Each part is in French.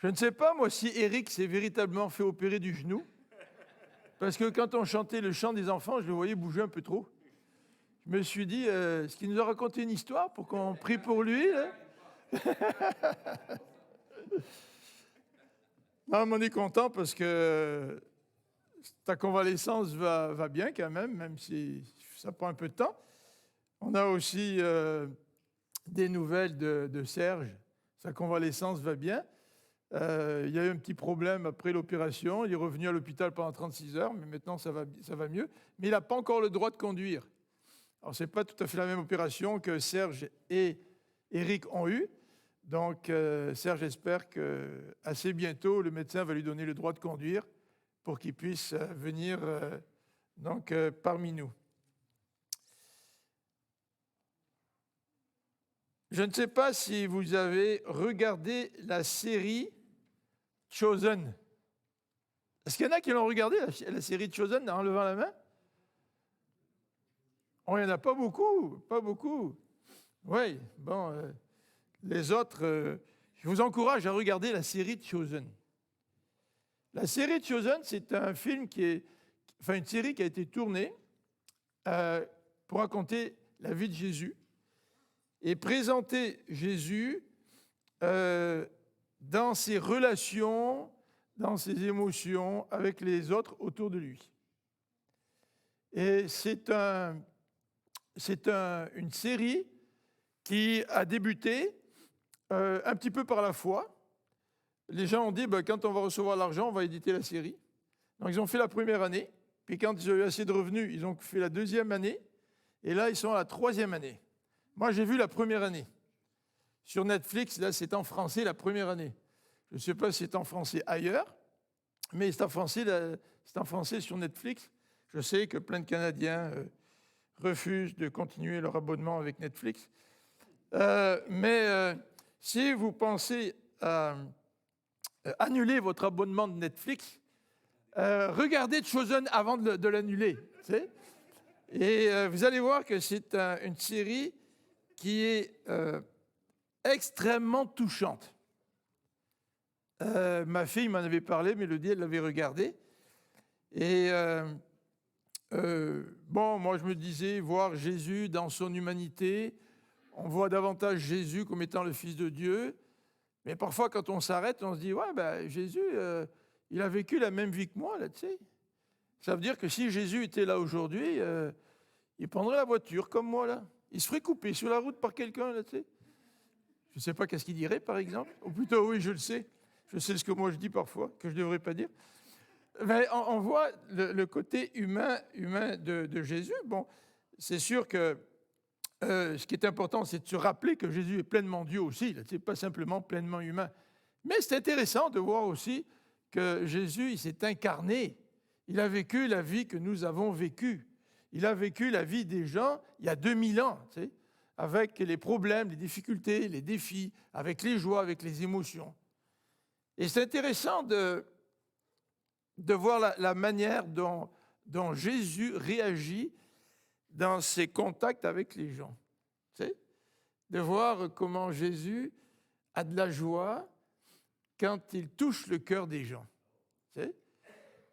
Je ne sais pas, moi, si Eric s'est véritablement fait opérer du genou, parce que quand on chantait le chant des enfants, je le voyais bouger un peu trop. Je me suis dit, est-ce qu'il nous a raconté une histoire pour qu'on prie pour lui, là? Non, mais on est content parce que ta convalescence va bien quand même si ça prend un peu de temps. On a aussi des nouvelles de Serge. Sa convalescence va bien. Il y a eu un petit problème après l'opération. Il est revenu à l'hôpital pendant 36 heures, mais maintenant ça va mieux. Mais il n'a pas encore le droit de conduire. Alors, ce n'est pas tout à fait la même opération que Serge et Eric ont eu. Donc, Serge espère qu'assez bientôt, le médecin va lui donner le droit de conduire pour qu'il puisse venir parmi nous. Je ne sais pas si vous avez regardé la série Chosen. Est-ce qu'il y en a qui l'ont regardé, la série Chosen, en levant la main? Oh, il n'y en a pas beaucoup, pas beaucoup. Oui, bon, les autres, je vous encourage à regarder la série Chosen. La série Chosen, c'est un film une série qui a été tournée pour raconter la vie de Jésus et présenter Jésus dans ses relations, dans ses émotions avec les autres autour de lui. Et c'est une série qui a débuté un petit peu par la foi. Les gens ont dit, quand on va recevoir l'argent, on va éditer la série. Donc, ils ont fait la première année. Puis, quand ils ont eu assez de revenus, ils ont fait la deuxième année. Et là, ils sont à la troisième année. Moi, j'ai vu la première année. Sur Netflix, là, c'est en français la première année. Je ne sais pas si c'est en français ailleurs, mais c'est en français sur Netflix. Je sais que plein de Canadiens refusent de continuer leur abonnement avec Netflix. Mais si vous pensez à annuler votre abonnement de Netflix, regardez Chosen avant de l'annuler. Et vous allez voir que c'est une série qui est extrêmement touchante. Ma fille m'en avait parlé, Mélodie, elle l'avait regardée. Et moi je me disais, voir Jésus dans son humanité, on voit davantage Jésus comme étant le Fils de Dieu. Mais parfois, quand on s'arrête, on se dit, Jésus, il a vécu la même vie que moi, là, tu sais. Ça veut dire que si Jésus était là aujourd'hui, il prendrait la voiture comme moi, là. Il se ferait couper sur la route par quelqu'un, là, tu sais. Je ne sais pas qu'est-ce qu'il dirait, par exemple. Ou plutôt, oui, je le sais. Je sais ce que moi je dis parfois, que je ne devrais pas dire. Mais on voit le côté humain de Jésus. Bon, c'est sûr que ce qui est important, c'est de se rappeler que Jésus est pleinement Dieu aussi, c'est pas simplement pleinement humain. Mais c'est intéressant de voir aussi que Jésus, il s'est incarné. Il a vécu la vie que nous avons vécue. Il a vécu la vie des gens il y a 2000 ans, tu sais, avec les problèmes, les difficultés, les défis, avec les joies, avec les émotions. Et c'est intéressant de voir la manière dont Jésus réagit dans ses contacts avec les gens. Tu sais, de voir comment Jésus a de la joie quand il touche le cœur des gens. Tu sais.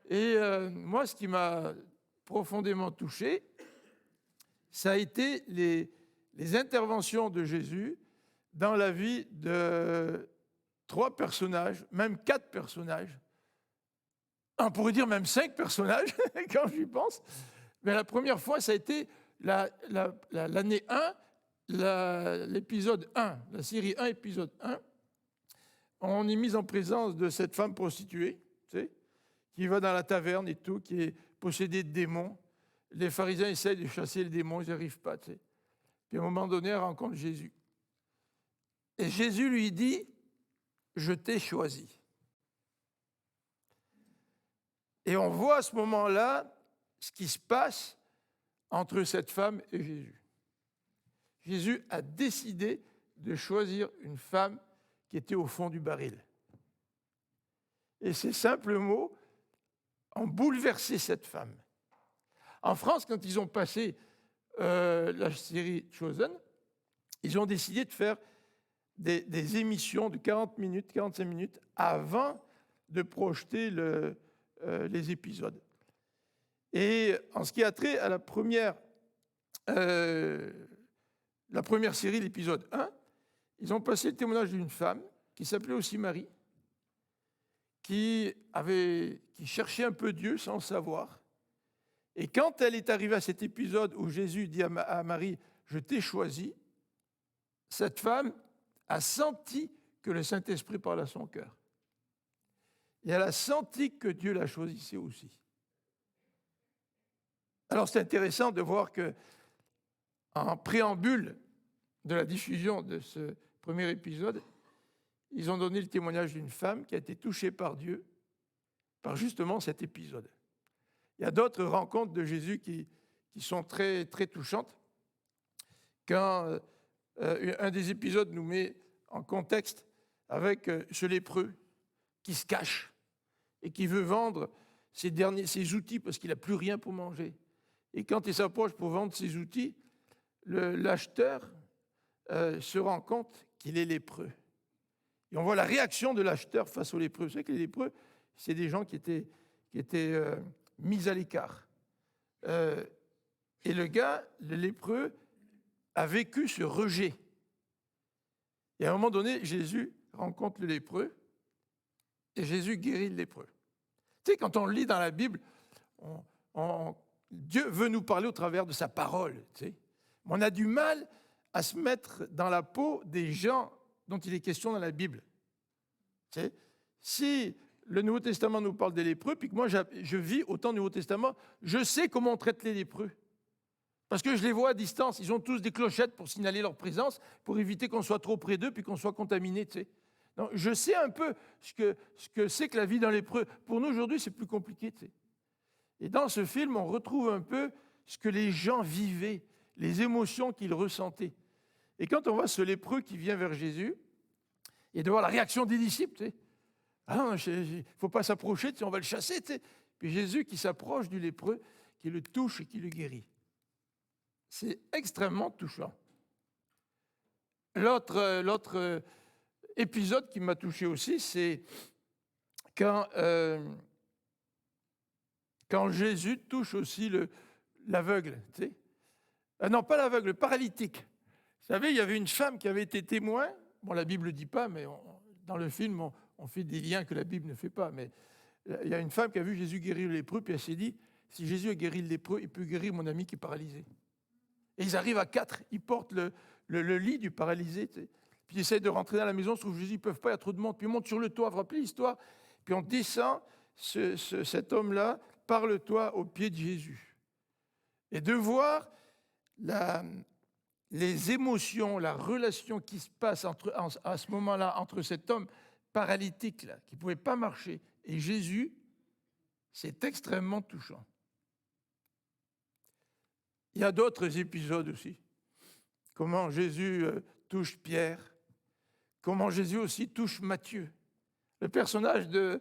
Et moi, ce qui m'a profondément touché, ça a été les interventions de Jésus dans la vie de 3 personnages, même 4 personnages. On pourrait dire même 5 personnages, quand j'y pense. Mais la première fois, ça a été l'année 1, l'épisode 1, la série 1, épisode 1. On est mis en présence de cette femme prostituée, tu sais, qui va dans la taverne et tout, qui est possédée de démons. Les pharisiens essayent de chasser les démons, ils n'y arrivent pas, tu sais. Puis à un moment donné, elle rencontre Jésus. Et Jésus lui dit, « Je t'ai choisi ». Et on voit à ce moment-là ce qui se passe entre cette femme et Jésus. Jésus a décidé de choisir une femme qui était au fond du baril. Et ces simples mots ont bouleversé cette femme. En France, quand ils ont passé la série Chosen, ils ont décidé de faire des émissions de 40 minutes, 45 minutes avant de projeter les épisodes. Et en ce qui a trait à la première série, l'épisode 1, ils ont passé le témoignage d'une femme qui s'appelait aussi Marie, qui cherchait un peu Dieu sans le savoir. Et quand elle est arrivée à cet épisode où Jésus dit à Marie, « Je t'ai choisi », cette femme a senti que le Saint-Esprit parlait à son cœur. Et elle a senti que Dieu la choisissait aussi. Alors c'est intéressant de voir que, en préambule de la diffusion de ce premier épisode, ils ont donné le témoignage d'une femme qui a été touchée par Dieu, par justement cet épisode. Il y a d'autres rencontres de Jésus qui sont très, très touchantes. Quand un des épisodes nous met en contexte avec ce lépreux qui se cache et qui veut vendre ses outils parce qu'il n'a plus rien pour manger. Et quand il s'approche pour vendre ses outils, l'acheteur se rend compte qu'il est lépreux. Et on voit la réaction de l'acheteur face aux lépreux. Vous savez que les lépreux, c'est des gens qui étaient mis à l'écart. Et le lépreux, a vécu ce rejet. Et à un moment donné, Jésus rencontre le lépreux et Jésus guérit le lépreux. Tu sais, quand on lit dans la Bible, Dieu veut nous parler au travers de sa parole. Tu sais. On a du mal à se mettre dans la peau des gens dont il est question dans la Bible. Tu sais. Si le Nouveau Testament nous parle des lépreux, puis que moi je vis au temps du Nouveau Testament, je sais comment on traite les lépreux. Parce que je les vois à distance, ils ont tous des clochettes pour signaler leur présence, pour éviter qu'on soit trop près d'eux puis qu'on soit contaminé. Tu sais. Donc, je sais un peu ce que c'est que la vie d'un lépreux. Pour nous, aujourd'hui, c'est plus compliqué. Tu sais. Et dans ce film, on retrouve un peu ce que les gens vivaient, les émotions qu'ils ressentaient. Et quand on voit ce lépreux qui vient vers Jésus, et de voir la réaction des disciples, tu sais. Ah non, il ne faut pas s'approcher, tu sais, on va le chasser. Tu sais. Puis Jésus qui s'approche du lépreux, qui le touche et qui le guérit. C'est extrêmement touchant. L'autre épisode qui m'a touché aussi, c'est quand Jésus touche aussi l'aveugle. Tu sais. Non, pas l'aveugle, le paralytique. Vous savez, il y avait une femme qui avait été témoin. Bon, la Bible ne dit pas, mais dans le film, on fait des liens que la Bible ne fait pas. Mais il y a une femme qui a vu Jésus guérir le lépreux, puis elle s'est dit, si Jésus a guéri le lépreux, il peut guérir mon ami qui est paralysé. Et ils arrivent à 4, ils portent le lit du paralysé, tu sais. Puis ils essayent de rentrer dans la maison, sauf que Jésus, ils ne peuvent pas, il y a trop de monde. Puis ils montent sur le toit, vous vous rappelez l'histoire? Puis on descend cet homme-là par le toit au pied de Jésus. Et de voir les émotions, la relation qui se passe à ce moment-là entre cet homme paralytique là, qui ne pouvait pas marcher, et Jésus, c'est extrêmement touchant. Il y a d'autres épisodes aussi. Comment Jésus touche Pierre, comment Jésus aussi touche Matthieu. Le personnage de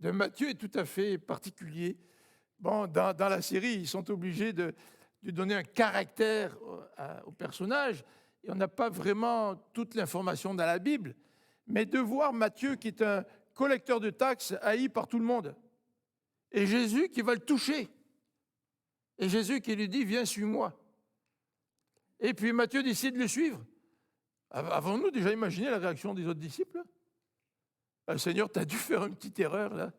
Matthieu est tout à fait particulier. Bon, dans la série, ils sont obligés de donner un caractère au personnage, et on n'a pas vraiment toute l'information dans la Bible, mais de voir Matthieu, qui est un collecteur de taxes, haï par tout le monde, et Jésus qui va le toucher. Et Jésus qui lui dit, viens, suis-moi. Et puis Matthieu décide de le suivre. Avons-nous déjà imaginé la réaction des autres disciples? Seigneur, tu as dû faire une petite erreur là.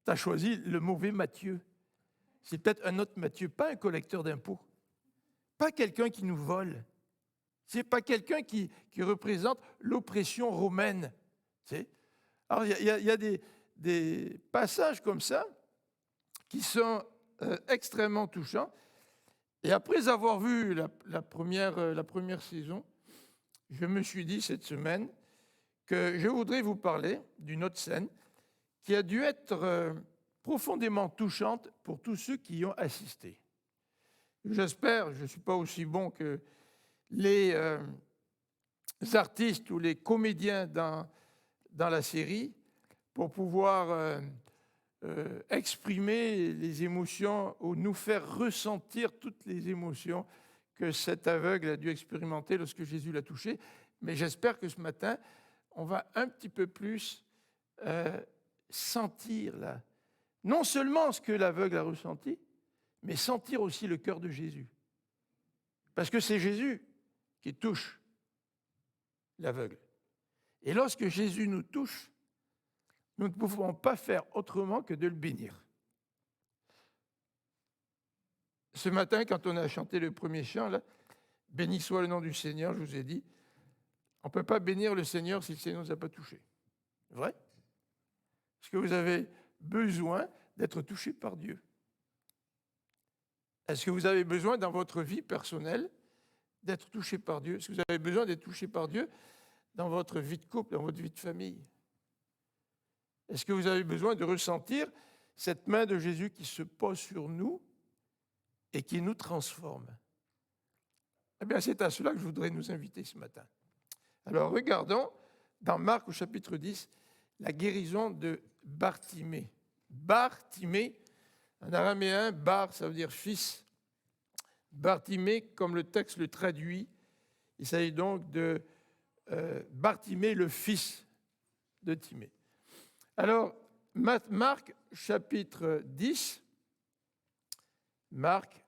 Tu as choisi le mauvais Matthieu. C'est peut-être un autre Matthieu, pas un collecteur d'impôts. Pas quelqu'un qui nous vole. C'est pas quelqu'un qui représente l'oppression romaine. Tu sais? Alors il y a des passages comme ça qui sont extrêmement touchant. Et après avoir vu la première saison, je me suis dit cette semaine que je voudrais vous parler d'une autre scène qui a dû être profondément touchante pour tous ceux qui y ont assisté. J'espère, je ne suis pas aussi bon que les artistes ou les comédiens dans la série pour pouvoir exprimer les émotions ou nous faire ressentir toutes les émotions que cet aveugle a dû expérimenter lorsque Jésus l'a touché. Mais j'espère que ce matin, on va un petit peu plus sentir, là, non seulement ce que l'aveugle a ressenti, mais sentir aussi le cœur de Jésus. Parce que c'est Jésus qui touche l'aveugle. Et lorsque Jésus nous touche, nous ne pouvons pas faire autrement que de le bénir. Ce matin, quand on a chanté le premier chant, là, « Béni soit le nom du Seigneur », je vous ai dit, on ne peut pas bénir le Seigneur si le Seigneur ne nous a pas touchés. Vrai? Est-ce que vous avez besoin d'être touché par Dieu? Est-ce que vous avez besoin dans votre vie personnelle d'être touché par Dieu? Est-ce que vous avez besoin d'être touché par Dieu dans votre vie de couple, dans votre vie de famille? Est-ce que vous avez besoin de ressentir cette main de Jésus qui se pose sur nous et qui nous transforme? Eh bien, c'est à cela que je voudrais nous inviter ce matin. Alors, regardons dans Marc au chapitre 10, la guérison de Bartimée. Bartimée, en araméen, bar, ça veut dire fils. Bartimée, comme le texte le traduit, il s'agit donc de Bartimée, le fils de Timée. Alors, Marc, chapitre 10, Marc,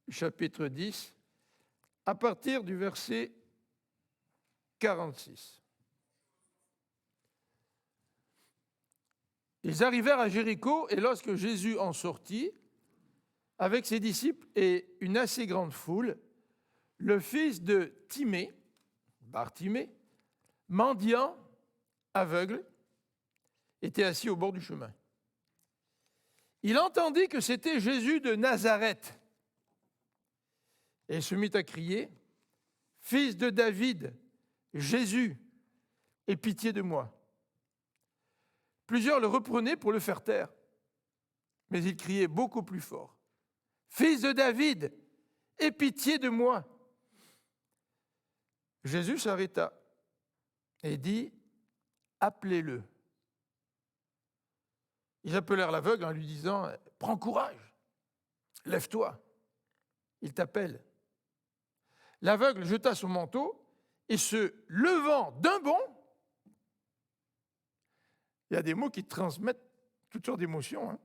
chapitre 10, à partir du verset 46. Ils arrivèrent à Jéricho, et lorsque Jésus en sortit, avec ses disciples et une assez grande foule, le fils de Timée, Bartimée, mendiant, aveugle, était assis au bord du chemin. Il entendit que c'était Jésus de Nazareth et se mit à crier, « Fils de David, Jésus, aie pitié de moi. » Plusieurs le reprenaient pour le faire taire, mais il criait beaucoup plus fort, « Fils de David, aie pitié de moi. » Jésus s'arrêta et dit, « Appelez-le. » Ils appelèrent l'aveugle en lui disant, « Prends courage, lève-toi, il t'appelle. » L'aveugle jeta son manteau et se levant d'un bond, il y a des mots qui transmettent toutes sortes d'émotions, hein.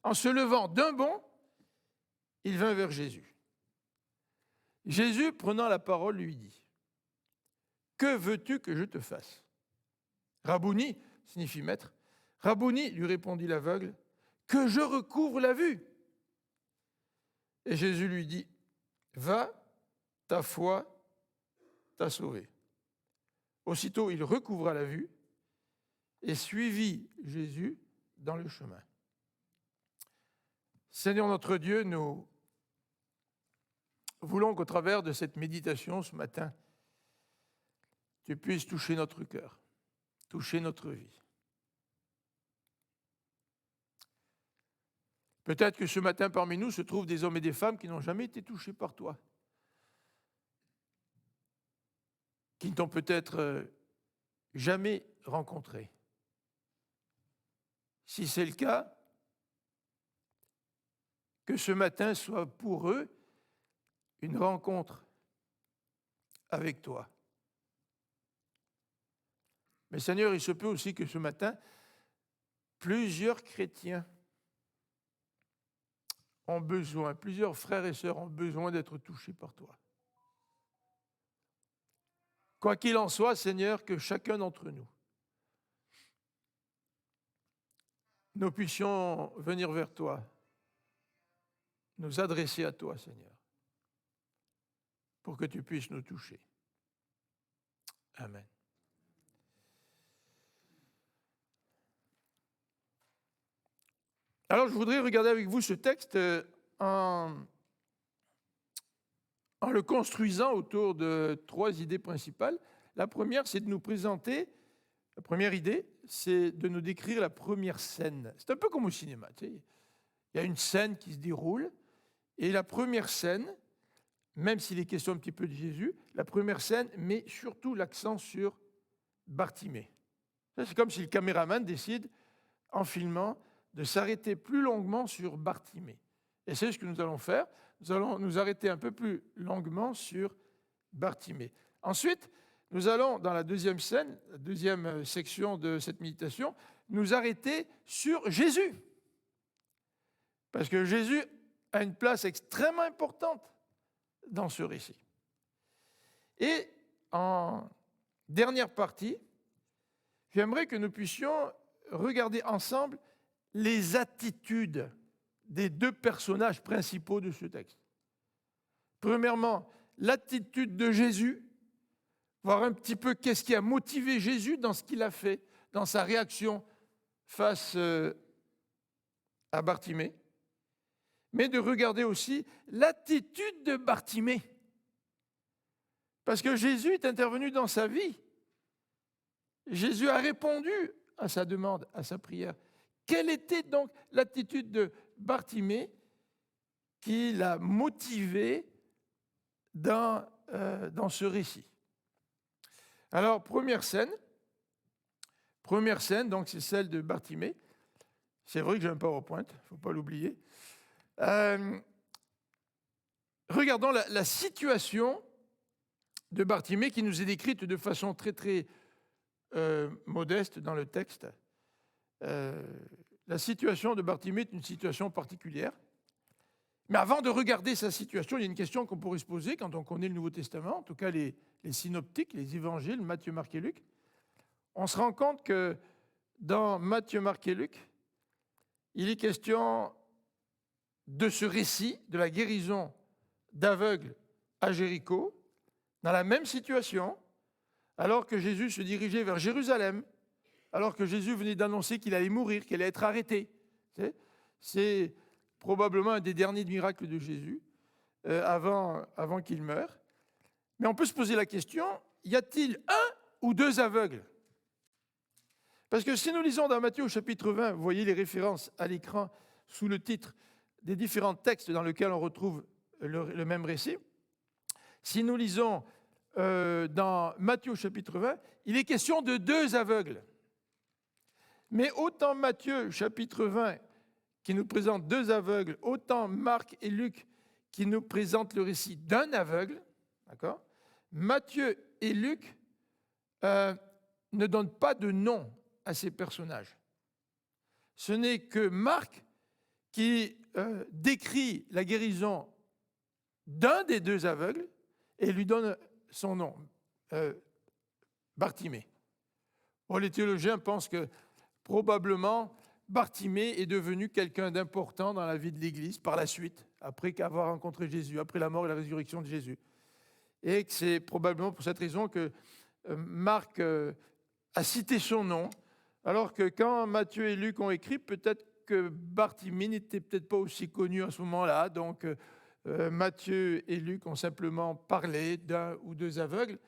En se levant d'un bond, il vint vers Jésus. Jésus, prenant la parole, lui dit, « Que veux-tu que je te fasse ?» Rabouni signifie maître. Rabouni, lui répondit l'aveugle, « Que je recouvre la vue. » Et Jésus lui dit, « Va, ta foi t'a sauvé. » Aussitôt, il recouvra la vue et suivit Jésus dans le chemin. Seigneur notre Dieu, nous voulons qu'au travers de cette méditation ce matin, tu puisses toucher notre cœur, toucher notre vie. Peut-être que ce matin parmi nous se trouvent des hommes et des femmes qui n'ont jamais été touchés par toi, qui ne t'ont peut-être jamais rencontré. Si c'est le cas, que ce matin soit pour eux une rencontre avec toi. Mais Seigneur, il se peut aussi que ce matin, plusieurs chrétiens ont besoin, plusieurs frères et sœurs ont besoin d'être touchés par toi. Quoi qu'il en soit, Seigneur, que chacun d'entre nous puissions venir vers toi, nous adresser à toi, Seigneur, pour que tu puisses nous toucher. Amen. Alors, je voudrais regarder avec vous ce texte en le construisant autour de 3 idées principales. La première, c'est de nous présenter, la première idée, c'est de nous décrire la première scène. C'est un peu comme au cinéma, tu sais. Il y a une scène qui se déroule, et la première scène, même s'il est question un petit peu de Jésus, la première scène met surtout l'accent sur Bartimée. C'est comme si le caméraman décide, en filmant, de s'arrêter plus longuement sur Bartimée. Et c'est ce que nous allons faire. Nous allons nous arrêter un peu plus longuement sur Bartimée. Ensuite, nous allons, dans la deuxième scène, la deuxième section de cette méditation, nous arrêter sur Jésus. Parce que Jésus a une place extrêmement importante dans ce récit. Et en dernière partie, j'aimerais que nous puissions regarder ensemble les attitudes des deux personnages principaux de ce texte. Premièrement, l'attitude de Jésus, voir un petit peu qu'est-ce qui a motivé Jésus dans ce qu'il a fait, dans sa réaction face à Bartimée, mais de regarder aussi l'attitude de Bartimée. Parce que Jésus est intervenu dans sa vie. Jésus a répondu à sa demande, à sa prière. Quelle était donc l'attitude de Bartimée qui l'a motivé dans ce récit? Alors, première scène, donc c'est celle de Bartimée. C'est vrai que j'ai un PowerPoint, il ne faut pas l'oublier. Regardons la situation de Bartimée qui nous est décrite de façon très, très modeste dans le texte. La situation de Bartimée est une situation particulière. Mais avant de regarder sa situation, il y a une question qu'on pourrait se poser quand on connaît le Nouveau Testament, en tout cas les synoptiques, les évangiles, Matthieu, Marc et Luc. On se rend compte que dans Matthieu, Marc et Luc, il est question de ce récit, de la guérison d'aveugles à Jéricho, dans la même situation, alors que Jésus se dirigeait vers Jérusalem, alors que Jésus venait d'annoncer qu'il allait mourir, qu'il allait être arrêté. C'est probablement un des derniers miracles de Jésus, avant qu'il meure. Mais on peut se poser la question, y a-t-il un ou deux aveugles? Parce que si nous lisons dans Matthieu au chapitre 20, vous voyez les références à l'écran sous le titre des différents textes dans lesquels on retrouve le même récit. Si nous lisons dans Matthieu au chapitre 20, il est question de deux aveugles. Mais autant Matthieu chapitre 20 qui nous présente deux aveugles, autant Marc et Luc qui nous présentent le récit d'un aveugle, d'accord? Matthieu et Luc ne donnent pas de nom à ces personnages. Ce n'est que Marc qui décrit la guérison d'un des deux aveugles et lui donne son nom, Bartimée. Bon, les théologiens pensent que probablement Bartimée est devenu quelqu'un d'important dans la vie de l'Église par la suite, après qu'avoir rencontré Jésus, après la mort et la résurrection de Jésus. Et que c'est probablement pour cette raison que Marc a cité son nom, alors que quand Matthieu et Luc ont écrit, peut-être que Bartimée n'était peut-être pas aussi connu à ce moment-là, donc Matthieu et Luc ont simplement parlé d'un ou deux aveugles.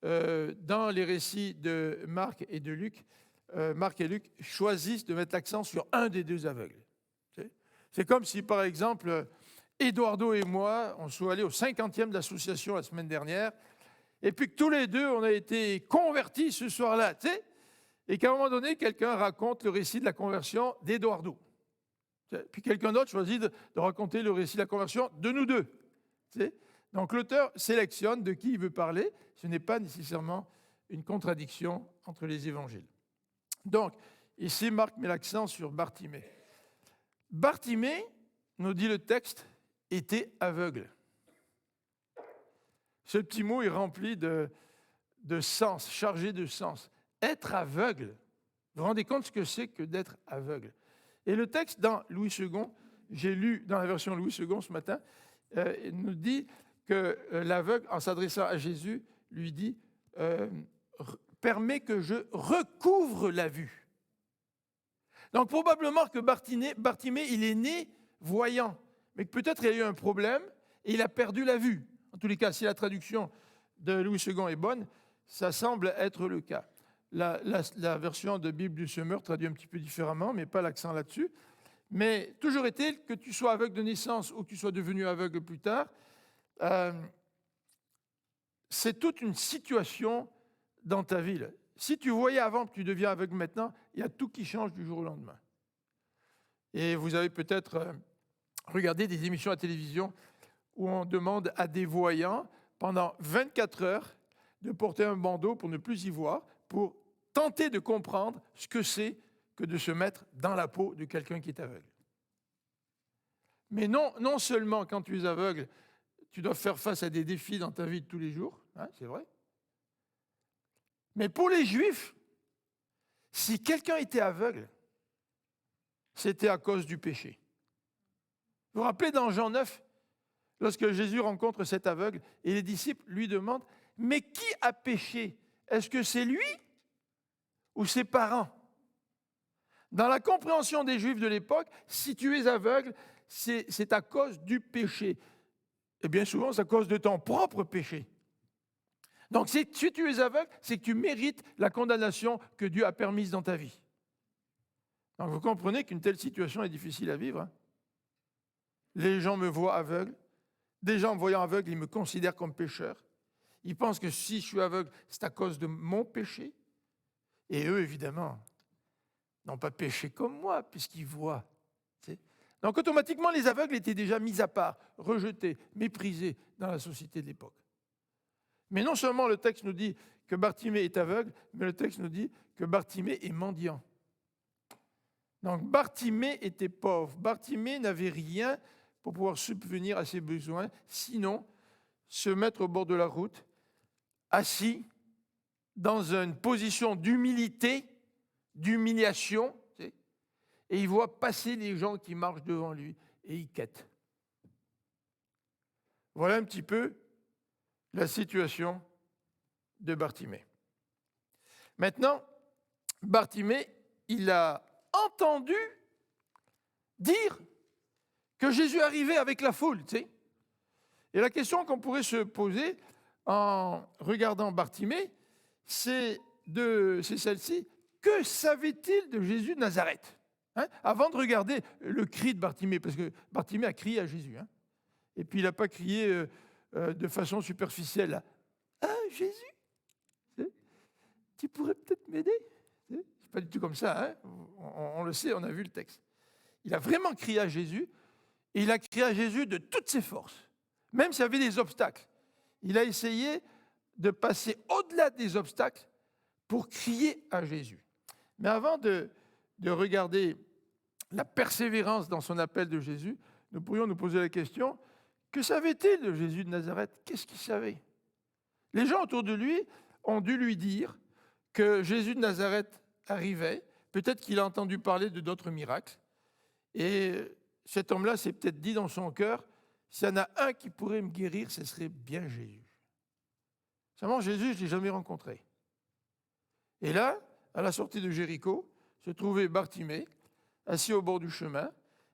Dans les récits de Marc et de Luc, Marc et Luc choisissent de mettre l'accent sur un des deux aveugles. C'est comme si, par exemple, Eduardo et moi, on soit allés au 50e de l'association la semaine dernière, et puis que tous les deux, on a été convertis ce soir-là, tu sais, et qu'à un moment donné, quelqu'un raconte le récit de la conversion d'Eduardo. Puis quelqu'un d'autre choisit de raconter le récit de la conversion de nous deux. Tu sais. Donc l'auteur sélectionne de qui il veut parler. Ce n'est pas nécessairement une contradiction entre les évangiles. Donc, ici, Marc met l'accent sur Bartimée. Bartimée, nous dit le texte, était aveugle. Ce petit mot est rempli de sens, chargé de sens. Être aveugle, vous vous rendez compte ce que c'est que d'être aveugle? Et le texte dans Louis II, j'ai lu dans la version Louis II ce matin, nous dit que l'aveugle, en s'adressant à Jésus, lui dit « Permets que je recouvre la vue ». Donc probablement que Bartimée, il est né voyant, mais que peut-être il a eu un problème et il a perdu la vue. En tous les cas, si la traduction de Louis II est bonne, ça semble être le cas. La version de Bible du Semeur traduit un petit peu différemment, mais pas l'accent là-dessus. Mais toujours est-il que tu sois aveugle de naissance ou que tu sois devenu aveugle plus tard, c'est toute une situation dans ta vie. Si tu voyais avant que tu deviens aveugle maintenant, il y a tout qui change du jour au lendemain. Et vous avez peut-être regardé des émissions à télévision où on demande à des voyants pendant 24 heures de porter un bandeau pour ne plus y voir, pour tenter de comprendre ce que c'est que de se mettre dans la peau de quelqu'un qui est aveugle. Mais non seulement quand tu es aveugle, tu dois faire face à des défis dans ta vie de tous les jours, hein, c'est vrai, mais pour les Juifs, si quelqu'un était aveugle, c'était à cause du péché. Vous vous rappelez dans Jean 9, lorsque Jésus rencontre cet aveugle et les disciples lui demandent « Mais qui a péché? Est-ce que c'est lui ou ses parents ?» Dans la compréhension des Juifs de l'époque, si tu es aveugle, c'est à cause du péché. Et bien souvent, c'est à cause de ton propre péché. Donc, si tu es aveugle, c'est que tu mérites la condamnation que Dieu a permise dans ta vie. Donc, vous comprenez qu'une telle situation est difficile à vivre. Hein? Les gens me voient aveugle. Des gens me voyant aveugle, ils me considèrent comme pécheur. Ils pensent que si je suis aveugle, c'est à cause de mon péché. Et eux, évidemment, n'ont pas péché comme moi, puisqu'ils voient. Donc, automatiquement, les aveugles étaient déjà mis à part, rejetés, méprisés dans la société de l'époque. Mais non seulement le texte nous dit que Bartimée est aveugle, mais le texte nous dit que Bartimée est mendiant. Donc Bartimée était pauvre. Bartimée n'avait rien pour pouvoir subvenir à ses besoins, sinon se mettre au bord de la route, assis, dans une position d'humilité, d'humiliation, et il voit passer les gens qui marchent devant lui, et il quête. Voilà un petit peu la situation de Bartimée. Maintenant, Bartimée, il a entendu dire que Jésus arrivait avec la foule, tu sais. Et la question qu'on pourrait se poser en regardant Bartimée, c'est celle-ci. Que savait-il de Jésus de Nazareth, hein? Avant de regarder le cri de Bartimée, parce que Bartimée a crié à Jésus, hein. Et puis il n'a pas crié de façon superficielle. « Ah, Jésus, tu pourrais peut-être m'aider ?» C'est pas du tout comme ça, hein? On le sait, on a vu le texte. Il a vraiment crié à Jésus, et il a crié à Jésus de toutes ses forces, même s'il y avait des obstacles. Il a essayé de passer au-delà des obstacles pour crier à Jésus. Mais avant de regarder la persévérance dans son appel de Jésus, nous pourrions nous poser la question, que savait-il de Jésus de Nazareth? Qu'est-ce qu'il savait? Les gens autour de lui ont dû lui dire que Jésus de Nazareth arrivait, peut-être qu'il a entendu parler de d'autres miracles, et cet homme-là s'est peut-être dit dans son cœur, s'il y en a un qui pourrait me guérir, ce serait bien Jésus. Seulement Jésus, je ne l'ai jamais rencontré. Et là, à la sortie de Jéricho, se trouvait Bartimée, assis au bord du chemin,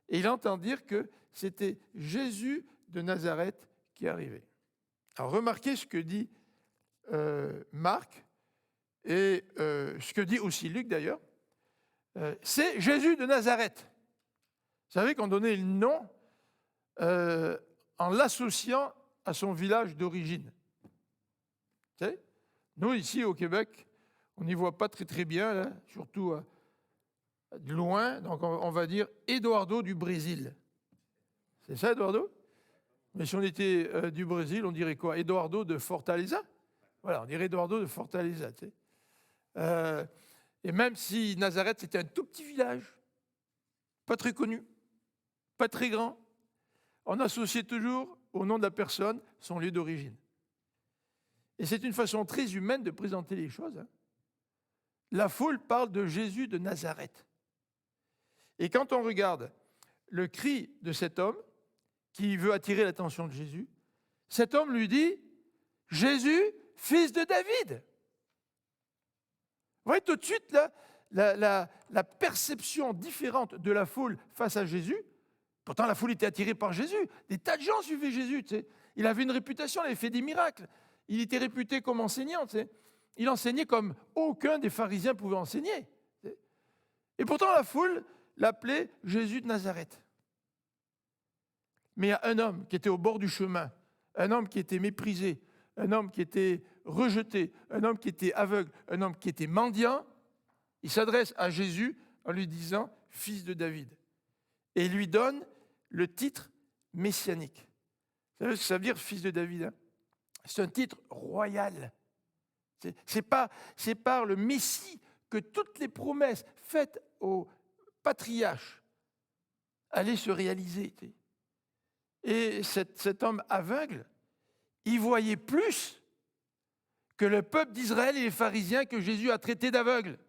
et il entend dire que c'était Jésus de Nazareth qui arrivait. Alors remarquez ce que dit Marc, et ce que dit aussi Luc d'ailleurs, c'est Jésus de Nazareth. Vous savez qu'on donnait le nom en l'associant à son village d'origine. Vous savez, nous, ici au Québec, on n'y voit pas très très bien, là, surtout de loin, donc on va dire Eduardo du Brésil. C'est ça, Eduardo? Mais si on était du Brésil, on dirait quoi? Eduardo de Fortaleza? Voilà, on dirait Eduardo de Fortaleza. Tu sais. Et même si Nazareth, c'était un tout petit village, pas très connu, pas très grand, on associait toujours au nom de la personne son lieu d'origine. Et c'est une façon très humaine de présenter les choses. Hein. La foule parle de Jésus de Nazareth. Et quand on regarde le cri de cet homme qui veut attirer l'attention de Jésus, cet homme lui dit « Jésus, fils de David ». Vous voyez tout de suite là, la perception différente de la foule face à Jésus. Pourtant, la foule était attirée par Jésus. Des tas de gens suivaient Jésus. Tu sais. Il avait une réputation, il avait fait des miracles. Il était réputé comme enseignant. Tu sais. Il enseignait comme aucun des pharisiens pouvait enseigner. Tu sais. Et pourtant, la foule l'appelait Jésus de Nazareth. Mais il y a un homme qui était au bord du chemin, un homme qui était méprisé, un homme qui était rejeté, un homme qui était aveugle, un homme qui était mendiant. Il s'adresse à Jésus en lui disant « Fils de David ». Et il lui donne le titre messianique. Vous savez ce que ça veut dire, fils de David, hein? C'est un titre royal. C'est par le Messie que toutes les promesses faites aux patriarches allaient se réaliser. Et cet homme aveugle, il voyait plus que le peuple d'Israël et les pharisiens que Jésus a traités d'aveugles.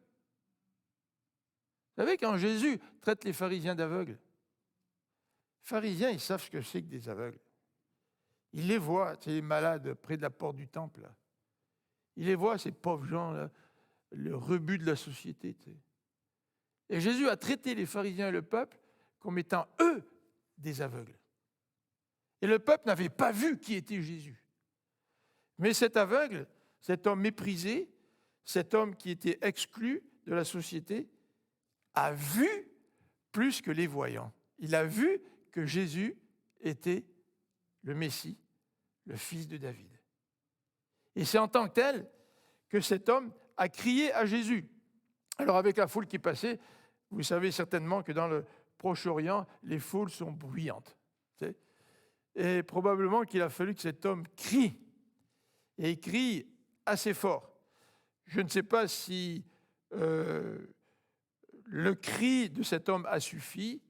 Vous savez, quand Jésus traite les pharisiens d'aveugles, les pharisiens, ils savent ce que c'est que des aveugles. Ils les voient, les malades près de la porte du temple. Là. Ils les voient, ces pauvres gens, là, le rebut de la société. Et Jésus a traité les pharisiens et le peuple comme étant, eux, des aveugles. Et le peuple n'avait pas vu qui était Jésus. Mais cet aveugle, cet homme méprisé, cet homme qui était exclu de la société, a vu plus que les voyants. Il a vu que Jésus était le Messie, le fils de David. Et c'est en tant que tel que cet homme a crié à Jésus. Alors avec la foule qui passait, vous savez certainement que dans le Proche-Orient, les foules sont bruyantes. Et probablement qu'il a fallu que cet homme crie. Et il crie assez fort. Je ne sais pas si le cri de cet homme a suffi.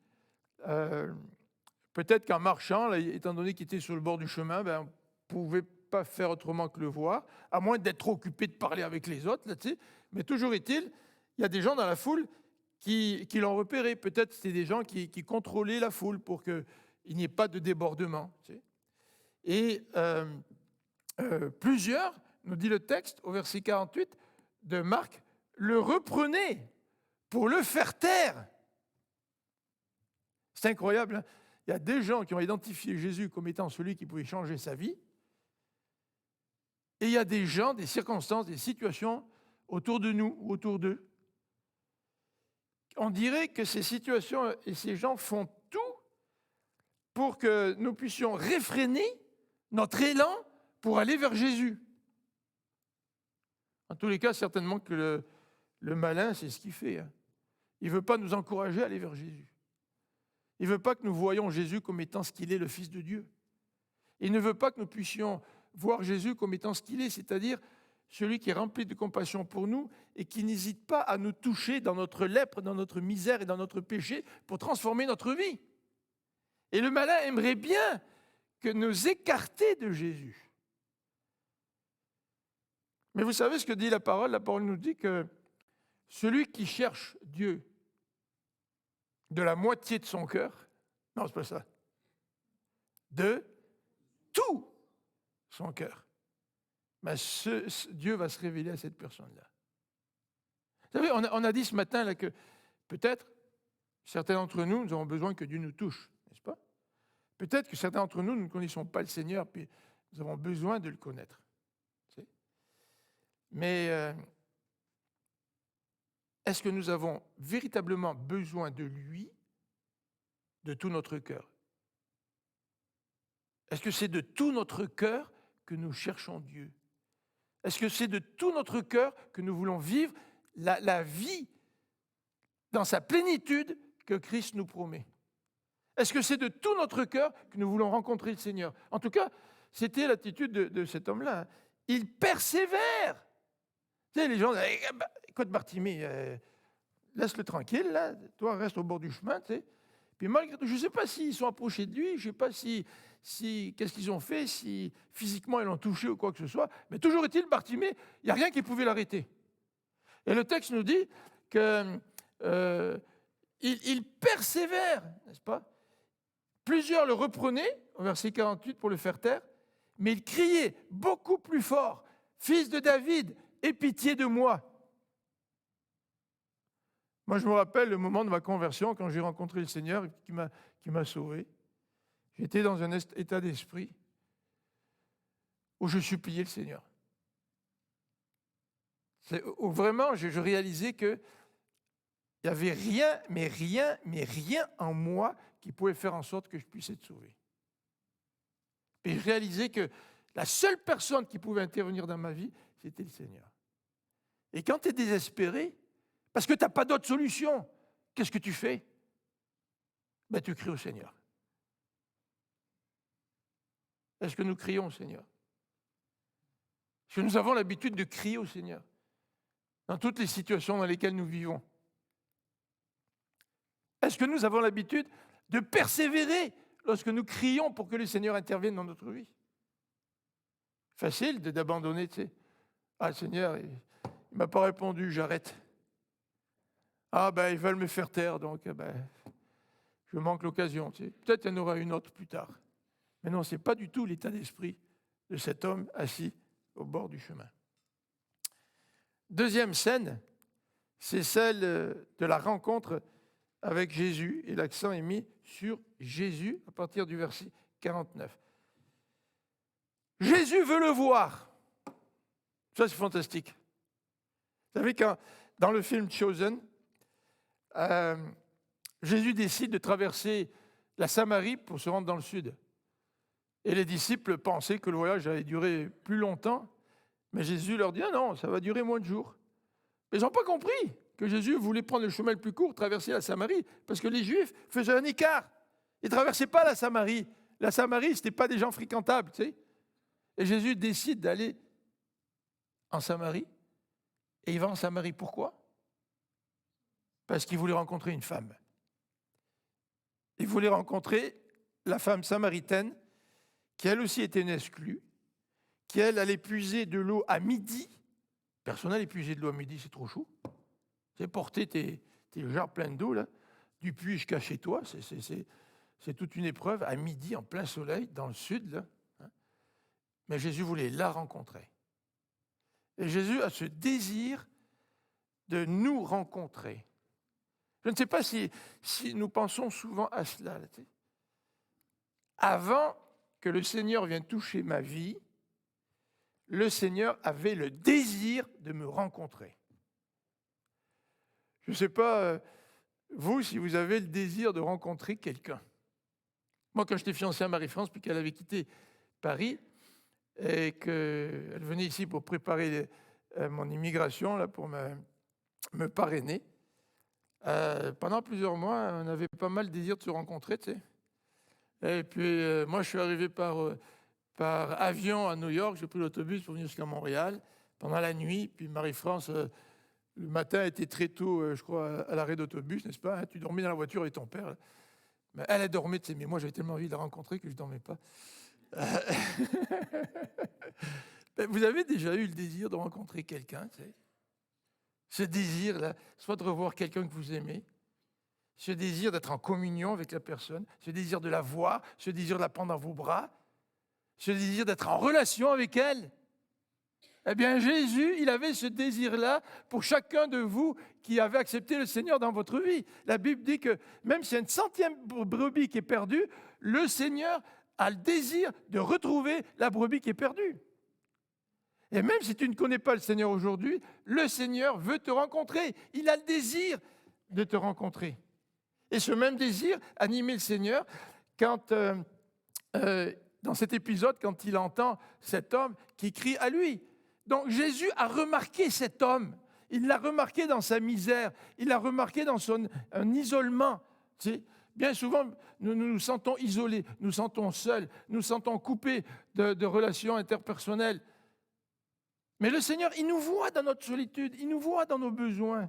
Peut-être qu'en marchant, là, étant donné qu'il était sur le bord du chemin, on ne pouvait pas faire autrement que le voir, à moins d'être trop occupé de parler avec les autres. Là, mais toujours est-il, il y a des gens dans la foule qui l'ont repéré. Peut-être c'était des gens qui contrôlaient la foule pour qu'il n'y ait pas de débordement. Et plusieurs, nous dit le texte au verset 48 de Marc, le reprenaient pour le faire taire. C'est incroyable. Hein? Il y a des gens qui ont identifié Jésus comme étant celui qui pouvait changer sa vie. Et il y a des gens, des circonstances, des situations autour de nous ou autour d'eux. On dirait que ces situations et ces gens font tout pour que nous puissions réfréner notre élan pour aller vers Jésus. En tous les cas, certainement que le malin, c'est ce qu'il fait. Hein. Il ne veut pas nous encourager à aller vers Jésus. Il ne veut pas que nous voyions Jésus comme étant ce qu'il est, le Fils de Dieu. Il ne veut pas que nous puissions voir Jésus comme étant ce qu'il est, c'est-à-dire celui qui est rempli de compassion pour nous et qui n'hésite pas à nous toucher dans notre lèpre, dans notre misère et dans notre péché pour transformer notre vie. Et le malin aimerait bien que nous écarter de Jésus. Mais vous savez ce que dit la parole? La parole nous dit que celui qui cherche Dieu de la moitié de son cœur, non, c'est pas ça, de tout son cœur, mais Dieu va se révéler à cette personne-là. Vous savez, on a dit ce matin là, que peut-être certains d'entre nous, nous avons besoin que Dieu nous touche, n'est-ce pas? Peut-être que certains d'entre nous, nous ne connaissons pas le Seigneur, puis nous avons besoin de le connaître. Mais est-ce que nous avons véritablement besoin de lui de tout notre cœur? Est-ce que c'est de tout notre cœur que nous cherchons Dieu? Est-ce que c'est de tout notre cœur que nous voulons vivre la vie dans sa plénitude que Christ nous promet? Est-ce que c'est de tout notre cœur que nous voulons rencontrer le Seigneur? En tout cas, c'était l'attitude de cet homme-là. Il persévère. Tu sais, les gens disent, écoute Bartimée, laisse-le tranquille, là. Toi reste au bord du chemin, tu sais. Puis malgré tout, je ne sais pas s'ils sont approchés de lui, je ne sais pas si qu'est-ce qu'ils ont fait, si physiquement ils l'ont touché ou quoi que ce soit, mais toujours est-il, Bartimée, il n'y a rien qui pouvait l'arrêter. Et le texte nous dit qu'il persévère, n'est-ce pas? Plusieurs le reprenaient, au verset 48, pour le faire taire, mais il criait beaucoup plus fort, « Fils de David, aie pitié de moi !» Moi, je me rappelle le moment de ma conversion, quand j'ai rencontré le Seigneur qui m'a sauvé. J'étais dans un état d'esprit où je suppliais le Seigneur. Où vraiment, je réalisais qu'il n'y avait rien, mais rien en moi qui pouvait faire en sorte que je puisse être sauvé. Et je réalisais que la seule personne qui pouvait intervenir dans ma vie, c'était le Seigneur. Et quand tu es désespéré, parce que tu n'as pas d'autre solution, qu'est-ce que tu fais? Ben, tu cries au Seigneur. Est-ce que nous crions au Seigneur? Est-ce que nous avons l'habitude de crier au Seigneur dans toutes les situations dans lesquelles nous vivons? Est-ce que nous avons l'habitude de persévérer lorsque nous crions pour que le Seigneur intervienne dans notre vie? Facile d'abandonner, tu sais. Ah, le Seigneur, il ne m'a pas répondu, j'arrête. Ah, ben, ils veulent me faire taire, donc je manque l'occasion. Tu sais. Peut-être qu'il y en aura une autre plus tard. Mais non, ce n'est pas du tout l'état d'esprit de cet homme assis au bord du chemin. Deuxième scène, c'est celle de la rencontre avec Jésus, et l'accent est mis sur Jésus à partir du verset 49. Jésus veut le voir. Ça, c'est fantastique. Vous savez, dans le film Chosen, Jésus décide de traverser la Samarie pour se rendre dans le sud. Et les disciples pensaient que le voyage allait durer plus longtemps, mais Jésus leur dit « Ah non, ça va durer moins de jours ». Mais ils n'ont pas compris que Jésus voulait prendre le chemin le plus court, traverser la Samarie, parce que les Juifs faisaient un écart. Ils ne traversaient pas la Samarie. La Samarie, ce n'était pas des gens fréquentables, tu sais. Et Jésus décide d'aller en Samarie, et il va en Samarie. Pourquoi? Parce qu'il voulait rencontrer une femme. Il voulait rencontrer la femme samaritaine, qui elle aussi était une exclue, qui elle allait puiser de l'eau à midi. Personne n'allait puiser de l'eau à midi, c'est trop chaud. C'est porter tes jarres pleines d'eau, là, du puits jusqu'à chez toi, c'est toute une épreuve, à midi, en plein soleil, dans le sud, là. Mais Jésus voulait la rencontrer. Et Jésus a ce désir de nous rencontrer. Je ne sais pas si nous pensons souvent à cela. Là, tu sais. Avant que le Seigneur vienne toucher ma vie, le Seigneur avait le désir de me rencontrer. Je ne sais pas, vous, si vous avez le désir de rencontrer quelqu'un. Moi, quand j'étais fiancé à Marie-France, puis qu'elle avait quitté Paris, et qu'elle venait ici pour préparer mon immigration, là, pour me parrainer, pendant plusieurs mois, on avait pas mal de désir de se rencontrer, tu sais. Et puis, moi, je suis arrivé par avion à New York, j'ai pris l'autobus pour venir jusqu'à Montréal, pendant la nuit, puis Marie-France, le matin, était très tôt, je crois, à l'arrêt d'autobus, n'est-ce pas? Hein, tu dormais dans la voiture avec ton père. Là. Mais elle a dormi, tu sais, mais moi, j'avais tellement envie de la rencontrer que je ne dormais pas. Vous avez déjà eu le désir de rencontrer quelqu'un, tu sais? Ce désir-là, soit de revoir quelqu'un que vous aimez, ce désir d'être en communion avec la personne, ce désir de la voir, ce désir de la prendre dans vos bras, ce désir d'être en relation avec elle. Eh bien, Jésus, il avait ce désir-là pour chacun de vous qui avez accepté le Seigneur dans votre vie. La Bible dit que même s'il y a une centième brebis qui est perdue, le Seigneur a le désir de retrouver la brebis qui est perdue. Et même si tu ne connais pas le Seigneur aujourd'hui, le Seigneur veut te rencontrer. Il a le désir de te rencontrer. Et ce même désir animait le Seigneur quand, dans cet épisode, quand il entend cet homme qui crie à lui. Donc Jésus a remarqué cet homme. Il l'a remarqué dans sa misère. Il l'a remarqué dans un isolement. Tu sais, bien souvent, nous nous sentons isolés, nous sentons seuls, nous sentons coupés de relations interpersonnelles. Mais le Seigneur, il nous voit dans notre solitude, il nous voit dans nos besoins,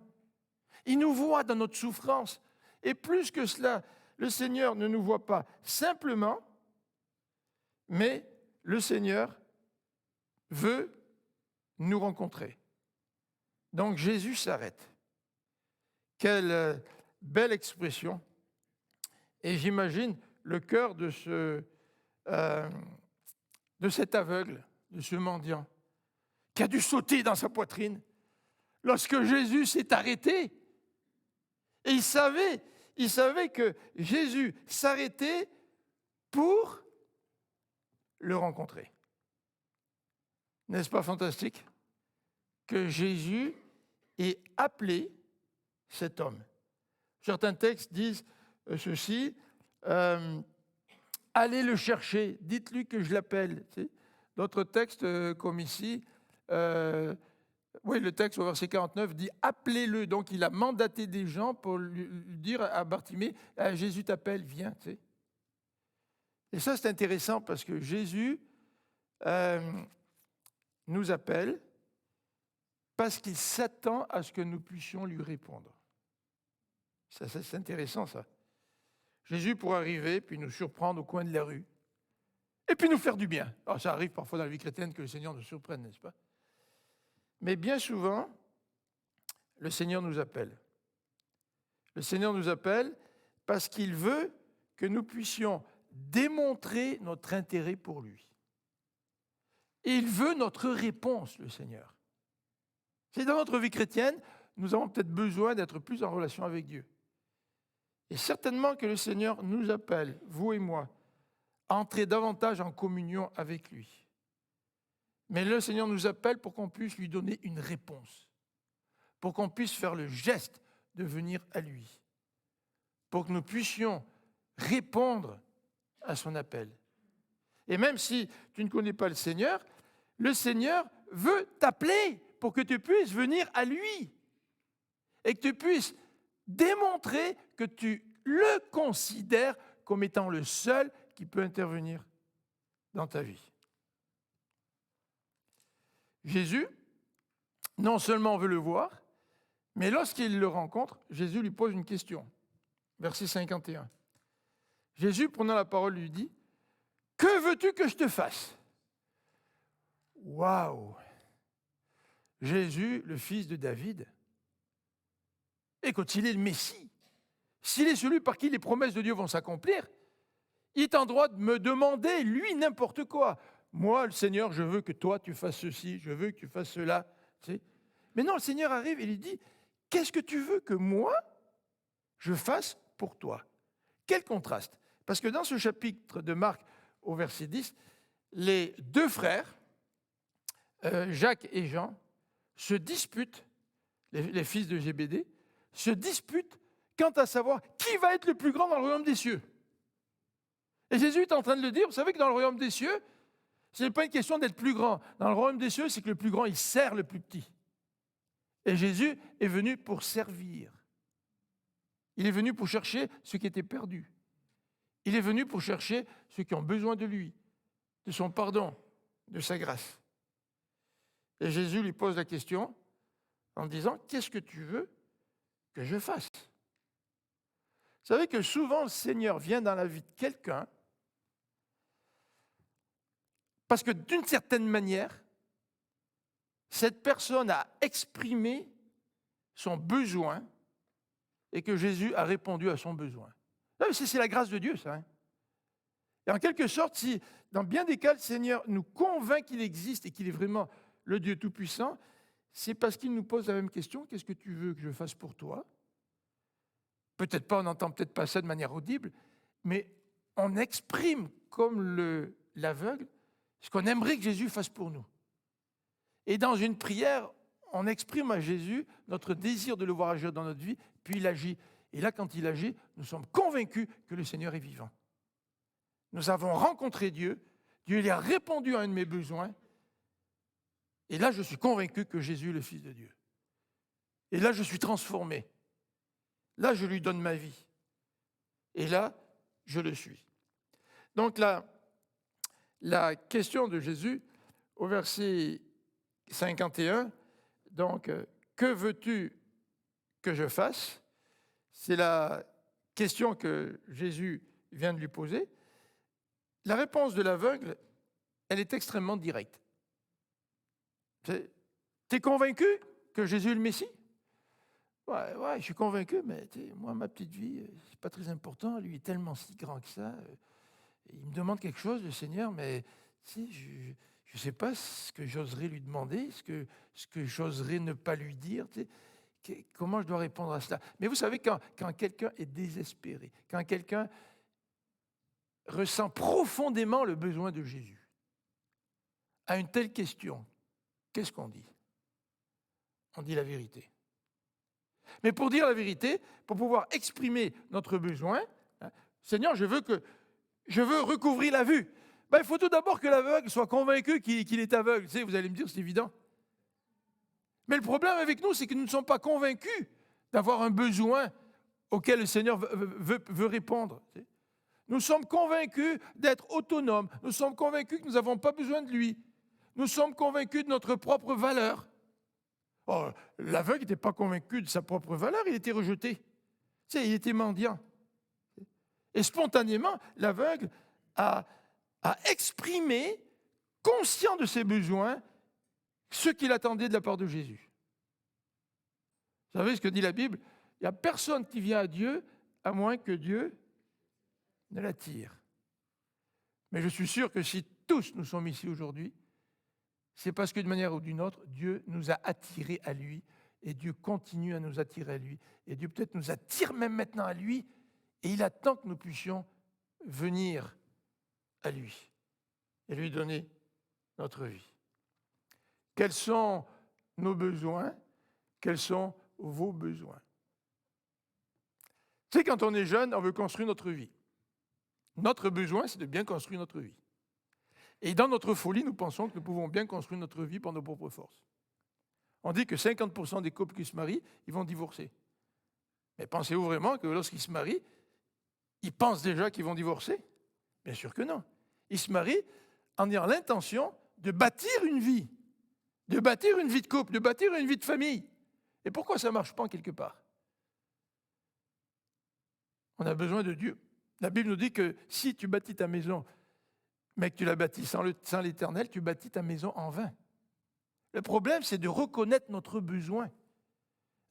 il nous voit dans notre souffrance. Et plus que cela, le Seigneur ne nous voit pas simplement, mais le Seigneur veut nous rencontrer. Donc Jésus s'arrête. Quelle belle expression. Et j'imagine le cœur de cet aveugle, de ce mendiant, qui a dû sauter dans sa poitrine lorsque Jésus s'est arrêté. Et il savait que Jésus s'arrêtait pour le rencontrer. N'est-ce pas fantastique que Jésus ait appelé cet homme? Certains textes disent ceci, allez le chercher, dites-lui que je l'appelle. Tu sais. D'autres textes, comme ici, le texte au verset 49 dit « appelez-le ». Donc, il a mandaté des gens pour lui dire à Bartimée « Jésus t'appelle, viens ». Tu sais. Et ça, c'est intéressant parce que Jésus nous appelle parce qu'il s'attend à ce que nous puissions lui répondre. Ça, c'est intéressant, ça. Jésus pourrait arriver, puis nous surprendre au coin de la rue, et puis nous faire du bien. Alors, ça arrive parfois dans la vie chrétienne que le Seigneur nous surprenne, n'est-ce pas? Mais bien souvent, le Seigneur nous appelle. Le Seigneur nous appelle parce qu'il veut que nous puissions démontrer notre intérêt pour lui. Et il veut notre réponse, le Seigneur. C'est dans notre vie chrétienne, nous avons peut-être besoin d'être plus en relation avec Dieu. Et certainement que le Seigneur nous appelle, vous et moi, à entrer davantage en communion avec lui. Mais le Seigneur nous appelle pour qu'on puisse lui donner une réponse, pour qu'on puisse faire le geste de venir à lui, pour que nous puissions répondre à son appel. Et même si tu ne connais pas le Seigneur veut t'appeler pour que tu puisses venir à lui et que tu puisses démontrer que tu le considères comme étant le seul qui peut intervenir dans ta vie. Jésus, non seulement veut le voir, mais lorsqu'il le rencontre, Jésus lui pose une question. Verset 51. Jésus, prenant la parole, lui dit « Que veux-tu que je te fasse ?» Waouh! Jésus, le fils de David. Écoute, s'il est le Messie, s'il est celui par qui les promesses de Dieu vont s'accomplir, il est en droit de me demander, lui, n'importe quoi. Moi, le Seigneur, je veux que toi, tu fasses ceci, je veux que tu fasses cela. Tu sais. Mais non, le Seigneur arrive et lui dit, qu'est-ce que tu veux que moi, je fasse pour toi? Quel contraste! Parce que dans ce chapitre de Marc, au verset 10, les deux frères, Jacques et Jean, se disputent, les fils de Zébédée, se disputent quant à savoir qui va être le plus grand dans le royaume des cieux. Et Jésus est en train de le dire, vous savez que dans le royaume des cieux, ce n'est pas une question d'être plus grand. Dans le royaume des cieux, c'est que le plus grand, il sert le plus petit. Et Jésus est venu pour servir. Il est venu pour chercher ceux qui étaient perdus. Il est venu pour chercher ceux qui ont besoin de lui, de son pardon, de sa grâce. Et Jésus lui pose la question en disant, qu'est-ce que tu veux que je fasse? Vous savez que souvent le Seigneur vient dans la vie de quelqu'un parce que d'une certaine manière, cette personne a exprimé son besoin et que Jésus a répondu à son besoin. C'est la grâce de Dieu, ça. Hein? Et en quelque sorte, si dans bien des cas, le Seigneur nous convainc qu'il existe et qu'il est vraiment le Dieu Tout-Puissant, c'est parce qu'il nous pose la même question, qu'est-ce que tu veux que je fasse pour toi? Peut-être pas, on n'entend peut-être pas ça de manière audible, mais on exprime comme l'aveugle ce qu'on aimerait que Jésus fasse pour nous. Et dans une prière, on exprime à Jésus notre désir de le voir agir dans notre vie, puis il agit. Et là, quand il agit, nous sommes convaincus que le Seigneur est vivant. Nous avons rencontré Dieu, Dieu lui a répondu à un de mes besoins, et là, je suis convaincu que Jésus est le Fils de Dieu. Et là, je suis transformé. Là, je lui donne ma vie. Et là, je le suis. Donc, la question de Jésus, au verset 51, donc, que veux-tu que je fasse? C'est la question que Jésus vient de lui poser. La réponse de l'aveugle, elle est extrêmement directe. T'es convaincu que Jésus est le Messie? Ouais, je suis convaincu, mais moi, ma petite vie, c'est pas très important. Lui est tellement si grand que ça. Il me demande quelque chose, le Seigneur, mais je ne sais pas ce que j'oserais lui demander, ce que j'oserais ne pas lui dire. Comment je dois répondre à cela? Mais vous savez, quand quelqu'un est désespéré, quand quelqu'un ressent profondément le besoin de Jésus, à une telle question, qu'est-ce qu'on dit? On dit la vérité. Mais pour dire la vérité, pour pouvoir exprimer notre besoin, Seigneur, je veux recouvrir la vue. Il faut tout d'abord que l'aveugle soit convaincu qu'il est aveugle. Vous allez me dire, c'est évident. Mais le problème avec nous, c'est que nous ne sommes pas convaincus d'avoir un besoin auquel le Seigneur veut répondre. Nous sommes convaincus d'être autonomes. Nous sommes convaincus que nous n'avons pas besoin de lui. Nous sommes convaincus de notre propre valeur. Oh, l'aveugle n'était pas convaincu de sa propre valeur, il était rejeté. Tu sais, il était mendiant. Et spontanément, l'aveugle a exprimé, conscient de ses besoins, ce qu'il attendait de la part de Jésus. Vous savez ce que dit la Bible? Il n'y a personne qui vient à Dieu à moins que Dieu ne l'attire. Mais je suis sûr que si tous nous sommes ici aujourd'hui, c'est parce que d'une manière ou d'une autre, Dieu nous a attirés à lui et Dieu continue à nous attirer à lui. Et Dieu peut-être nous attire même maintenant à lui et il attend que nous puissions venir à lui et lui donner notre vie. Quels sont nos besoins? Quels sont vos besoins? Tu sais, quand on est jeune, on veut construire notre vie. Notre besoin, c'est de bien construire notre vie. Et dans notre folie, nous pensons que nous pouvons bien construire notre vie par nos propres forces. On dit que 50% des couples qui se marient, ils vont divorcer. Mais pensez-vous vraiment que lorsqu'ils se marient, ils pensent déjà qu'ils vont divorcer? Bien sûr que non. Ils se marient en ayant l'intention de bâtir une vie de couple, de bâtir une vie de famille. Et pourquoi ça ne marche pas quelque part? On a besoin de Dieu. La Bible nous dit que si tu bâtis ta maison, mais que tu la bâtis sans l'Éternel, tu bâtis ta maison en vain. Le problème, c'est de reconnaître notre besoin.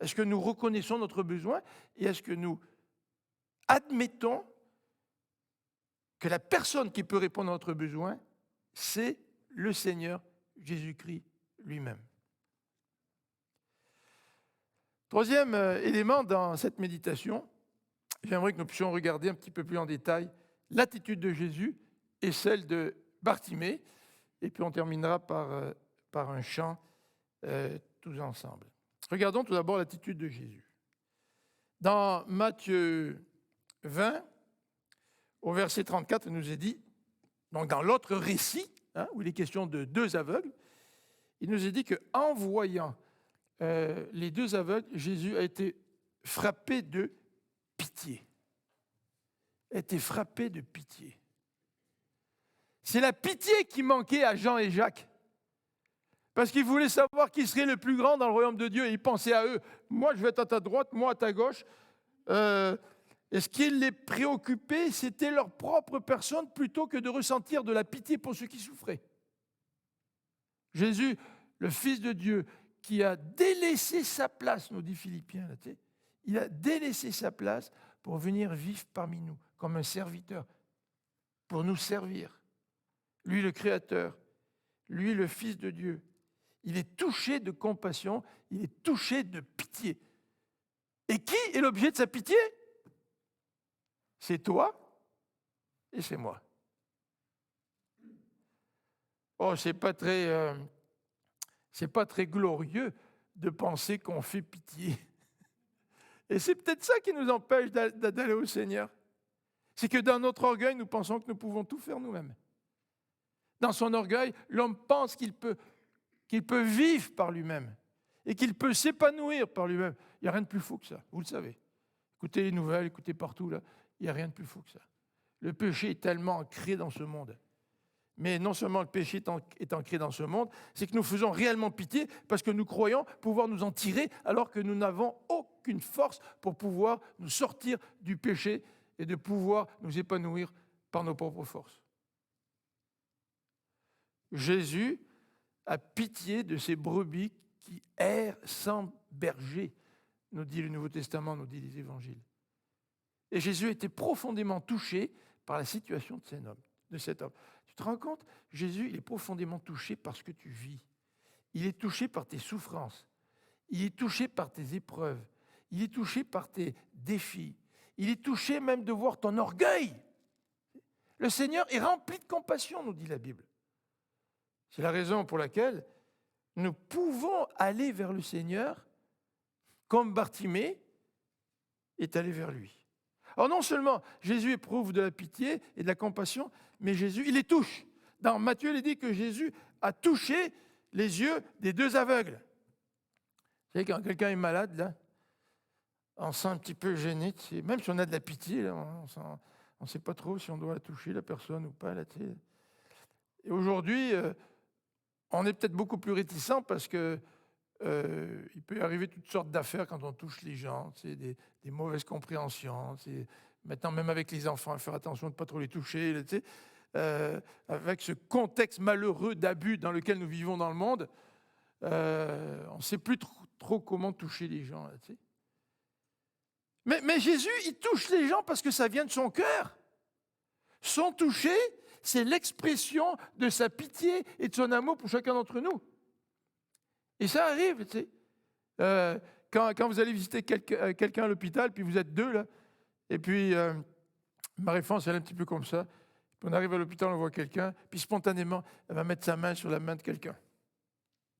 Est-ce que nous reconnaissons notre besoin et est-ce que nous admettons que la personne qui peut répondre à notre besoin, c'est le Seigneur Jésus-Christ lui-même. Troisième élément dans cette méditation, j'aimerais que nous puissions regarder un petit peu plus en détail l'attitude de Jésus et celle de Bartimée, et puis on terminera par un chant tous ensemble. Regardons tout d'abord l'attitude de Jésus. Dans Matthieu 20, au verset 34, il nous est dit, donc dans l'autre récit, où il est question de deux aveugles, il nous est dit qu'en voyant les deux aveugles, Jésus a été frappé de pitié. A été frappé de pitié. C'est la pitié qui manquait à Jean et Jacques. Parce qu'ils voulaient savoir qui serait le plus grand dans le royaume de Dieu. Et ils pensaient à eux. Moi, je vais être à ta droite, moi à ta gauche. Et ce qui les préoccupait, c'était leur propre personne plutôt que de ressentir de la pitié pour ceux qui souffraient. Jésus, le Fils de Dieu, qui a délaissé sa place, nous dit Philippiens, là, tu sais, il a délaissé sa place pour venir vivre parmi nous comme un serviteur, pour nous servir. Lui, le Créateur, lui, le Fils de Dieu. Il est touché de compassion, il est touché de pitié. Et qui est l'objet de sa pitié? C'est toi et c'est moi. Oh, c'est pas très glorieux de penser qu'on fait pitié. Et c'est peut-être ça qui nous empêche d'aller au Seigneur. C'est que dans notre orgueil, nous pensons que nous pouvons tout faire nous-mêmes. Dans son orgueil, l'homme pense qu'il peut vivre par lui-même et qu'il peut s'épanouir par lui-même. Il n'y a rien de plus faux que ça, vous le savez. Écoutez les nouvelles, écoutez partout, là, il n'y a rien de plus faux que ça. Le péché est tellement ancré dans ce monde. Mais non seulement le péché est ancré dans ce monde, c'est que nous faisons réellement pitié parce que nous croyons pouvoir nous en tirer alors que nous n'avons aucune force pour pouvoir nous sortir du péché et de pouvoir nous épanouir par nos propres forces. Jésus a pitié de ces brebis qui errent sans berger, nous dit le Nouveau Testament, nous dit les Évangiles. Et Jésus a été profondément touché par la situation de cet homme. Tu te rends compte? Jésus, il est profondément touché par ce que tu vis. Il est touché par tes souffrances. Il est touché par tes épreuves. Il est touché par tes défis. Il est touché même de voir ton orgueil. Le Seigneur est rempli de compassion, nous dit la Bible. C'est la raison pour laquelle nous pouvons aller vers le Seigneur comme Bartimée est allé vers lui. Alors non seulement Jésus éprouve de la pitié et de la compassion, mais Jésus, il les touche. Dans Matthieu, il est dit que Jésus a touché les yeux des deux aveugles. Vous savez, quand quelqu'un est malade, là, on se sent un petit peu gêné. Même si on a de la pitié, là, on ne sait pas trop si on doit la toucher, la personne ou pas. Là, et aujourd'hui, on est peut-être beaucoup plus réticent parce que il peut y arriver toutes sortes d'affaires quand on touche les gens, des mauvaises compréhensions. Maintenant, même avec les enfants, il faut faire attention de ne pas trop les toucher. Avec ce contexte malheureux d'abus dans lequel nous vivons dans le monde, on ne sait plus trop comment toucher les gens. Mais Jésus, il touche les gens parce que ça vient de son cœur. Son toucher, c'est l'expression de sa pitié et de son amour pour chacun d'entre nous. Et ça arrive, tu sais. Quand vous allez visiter quelqu'un à l'hôpital, puis vous êtes deux, là, et puis Marie-France, elle est un petit peu comme ça. Puis on arrive à l'hôpital, on voit quelqu'un, puis spontanément, elle va mettre sa main sur la main de quelqu'un.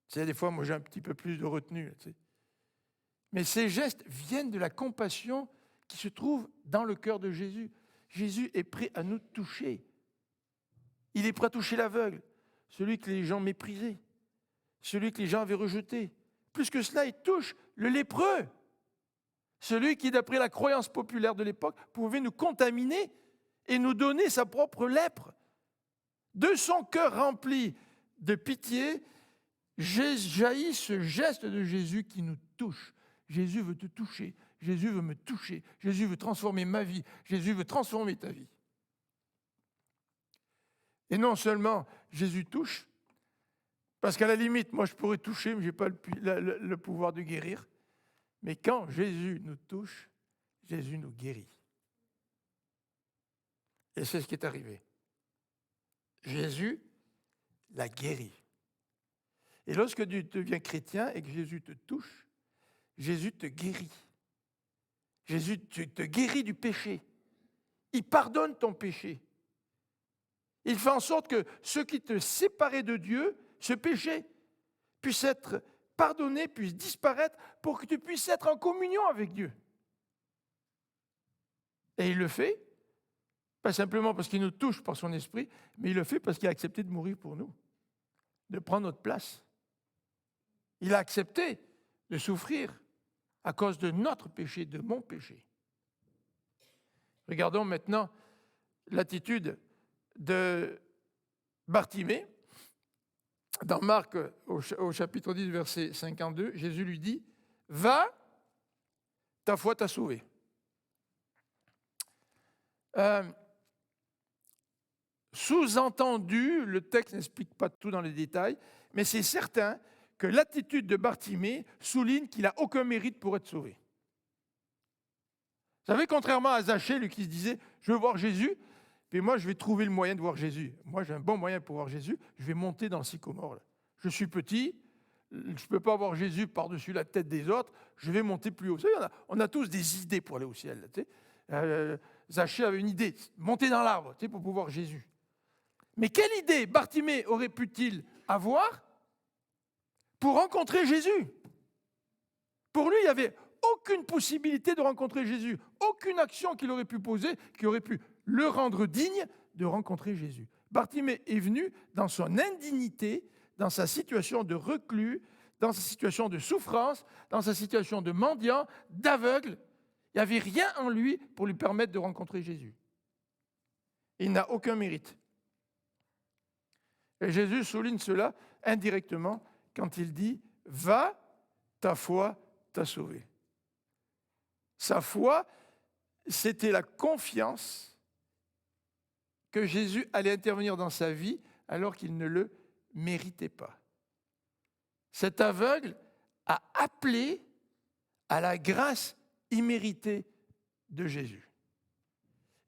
Tu sais, des fois, moi, j'ai un petit peu plus de retenue, tu sais. Mais ces gestes viennent de la compassion qui se trouve dans le cœur de Jésus. Jésus est prêt à nous toucher. Il est prêt à toucher l'aveugle, celui que les gens méprisaient, celui que les gens avaient rejeté. Plus que cela, il touche le lépreux, celui qui, d'après la croyance populaire de l'époque, pouvait nous contaminer et nous donner sa propre lèpre. De son cœur rempli de pitié, jaillit ce geste de Jésus qui nous touche. Jésus veut te toucher, Jésus veut me toucher, Jésus veut transformer ma vie, Jésus veut transformer ta vie. Et non seulement Jésus touche, parce qu'à la limite, moi je pourrais toucher, mais je n'ai pas le pouvoir de guérir. Mais quand Jésus nous touche, Jésus nous guérit. Et c'est ce qui est arrivé. Jésus l'a guéri. Et lorsque tu deviens chrétien et que Jésus te touche, Jésus te guérit. Jésus te guérit du péché. Il pardonne ton péché. Il fait en sorte que ce qui te séparait de Dieu, ce péché, puisse être pardonné, puisse disparaître pour que tu puisses être en communion avec Dieu. Et il le fait, pas simplement parce qu'il nous touche par son esprit, mais il le fait parce qu'il a accepté de mourir pour nous, de prendre notre place. Il a accepté de souffrir à cause de notre péché, de mon péché. Regardons maintenant l'attitude de Bartimée. Dans Marc, au chapitre 10, verset 52, Jésus lui dit « Va, ta foi t'a sauvé ». Sous-entendu, le texte n'explique pas tout dans les détails, mais c'est certain que l'attitude de Bartimée souligne qu'il n'a aucun mérite pour être sauvé. Vous savez, contrairement à Zachée, lui qui se disait « Je veux voir Jésus », puis moi je vais trouver le moyen de voir Jésus. Moi j'ai un bon moyen pour voir Jésus, je vais monter dans le sycomore. Là. Je suis petit, je ne peux pas voir Jésus par-dessus la tête des autres, je vais monter plus haut. Vous savez, on a tous des idées pour aller au ciel. Tu sais. Zachée avait une idée, monter dans l'arbre, tu sais, pour pouvoir voir Jésus. Mais quelle idée Bartimée aurait pu-t-il avoir pour rencontrer Jésus? Pour lui, il n'y avait aucune possibilité de rencontrer Jésus, aucune action qu'il aurait pu poser qui aurait pu le rendre digne de rencontrer Jésus. Bartimée est venu dans son indignité, dans sa situation de reclus, dans sa situation de souffrance, dans sa situation de mendiant, d'aveugle. Il n'y avait rien en lui pour lui permettre de rencontrer Jésus. Il n'a aucun mérite. Et Jésus souligne cela indirectement quand il dit « Va, ta foi t'a sauvé ». Sa foi, c'était la confiance que Jésus allait intervenir dans sa vie alors qu'il ne le méritait pas. Cet aveugle a appelé à la grâce imméritée de Jésus.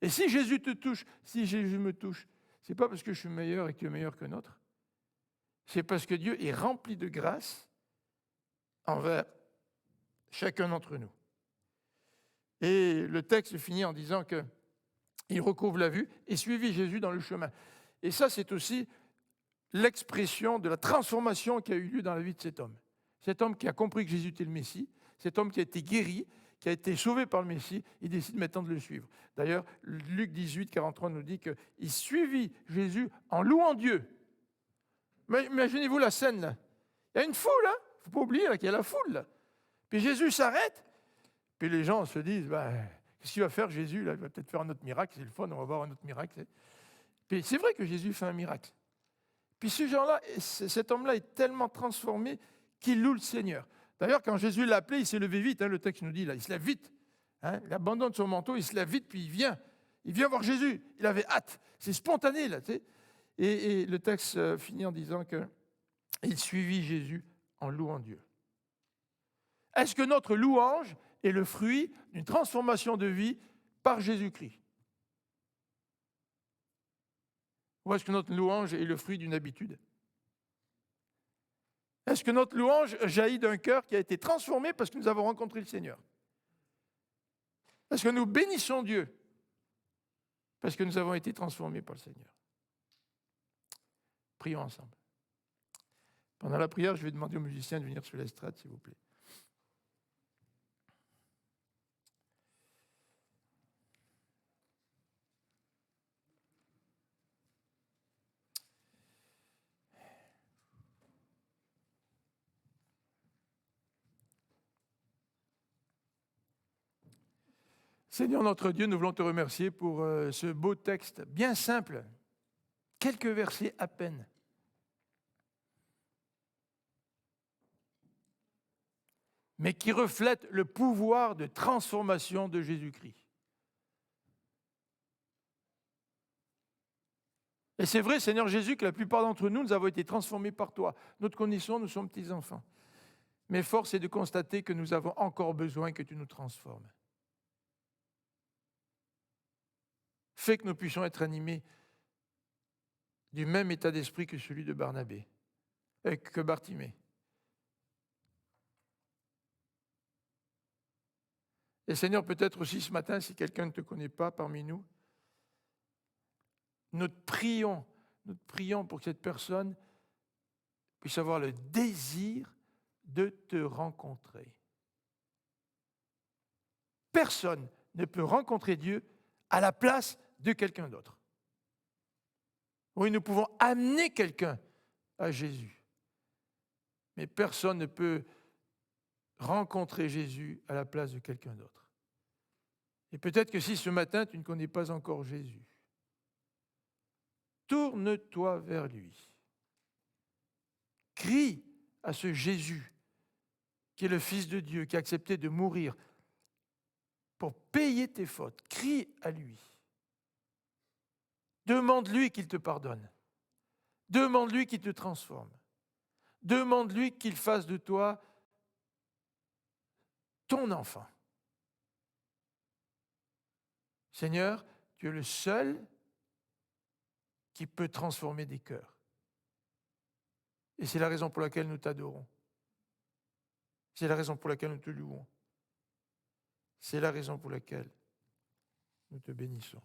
Et si Jésus te touche, si Jésus me touche, ce n'est pas parce que je suis meilleur et que tu es meilleur qu'un autre. C'est parce que Dieu est rempli de grâce envers chacun d'entre nous. Et le texte finit en disant qu'il recouvre la vue et suivit Jésus dans le chemin. Et ça, c'est aussi l'expression de la transformation qui a eu lieu dans la vie de cet homme. Cet homme qui a compris que Jésus était le Messie, cet homme qui a été guéri, qui a été sauvé par le Messie, il décide maintenant de le suivre. D'ailleurs, Luc 18, 43 nous dit qu'il suivit Jésus en louant Dieu. Mais imaginez-vous la scène, là. Il y a une foule, hein. Il ne faut pas oublier qu'il y a la foule, là. Puis Jésus s'arrête, puis les gens se disent, qu'est-ce qu'il va faire Jésus, là? Il va peut-être faire un autre miracle, c'est le fun, on va voir un autre miracle. Puis c'est vrai que Jésus fait un miracle. Puis cet homme-là est tellement transformé qu'il loue le Seigneur. D'ailleurs, quand Jésus l'a appelé, il s'est levé vite, le texte nous dit là, il se lève vite. Il abandonne son manteau, il se lève vite, puis il vient. Il vient voir Jésus. Il avait hâte. C'est spontané, là, tu sais. Et le texte finit en disant qu'il suivit Jésus en louant Dieu. Est-ce que notre louange est le fruit d'une transformation de vie par Jésus-Christ? Ou est-ce que notre louange est le fruit d'une habitude? Est-ce que notre louange jaillit d'un cœur qui a été transformé parce que nous avons rencontré le Seigneur? Est-ce que nous bénissons Dieu parce que nous avons été transformés par le Seigneur? Prions ensemble. Pendant la prière, je vais demander aux musiciens de venir sur l'estrade, s'il vous plaît. Seigneur notre Dieu, nous voulons te remercier pour ce beau texte bien simple, quelques versets à peine. Mais qui reflète le pouvoir de transformation de Jésus-Christ. Et c'est vrai, Seigneur Jésus, que la plupart d'entre nous, nous avons été transformés par toi. Notre condition, nous sommes petits-enfants. Mais force est de constater que nous avons encore besoin que tu nous transformes. Fais que nous puissions être animés du même état d'esprit que celui de Barnabé, que Bartimée. Et Seigneur, peut-être aussi ce matin, si quelqu'un ne te connaît pas parmi nous, nous prions pour que cette personne puisse avoir le désir de te rencontrer. Personne ne peut rencontrer Dieu à la place de quelqu'un d'autre. Oui, nous pouvons amener quelqu'un à Jésus, mais personne ne peut rencontrer Jésus à la place de quelqu'un d'autre. Et peut-être que si ce matin, tu ne connais pas encore Jésus, tourne-toi vers lui. Crie à ce Jésus qui est le Fils de Dieu, qui a accepté de mourir pour payer tes fautes. Crie à lui. Demande-lui qu'il te pardonne. Demande-lui qu'il te transforme. Demande-lui qu'il fasse de toi ton enfant. Seigneur, tu es le seul qui peut transformer des cœurs. Et c'est la raison pour laquelle nous t'adorons. C'est la raison pour laquelle nous te louons. C'est la raison pour laquelle nous te bénissons.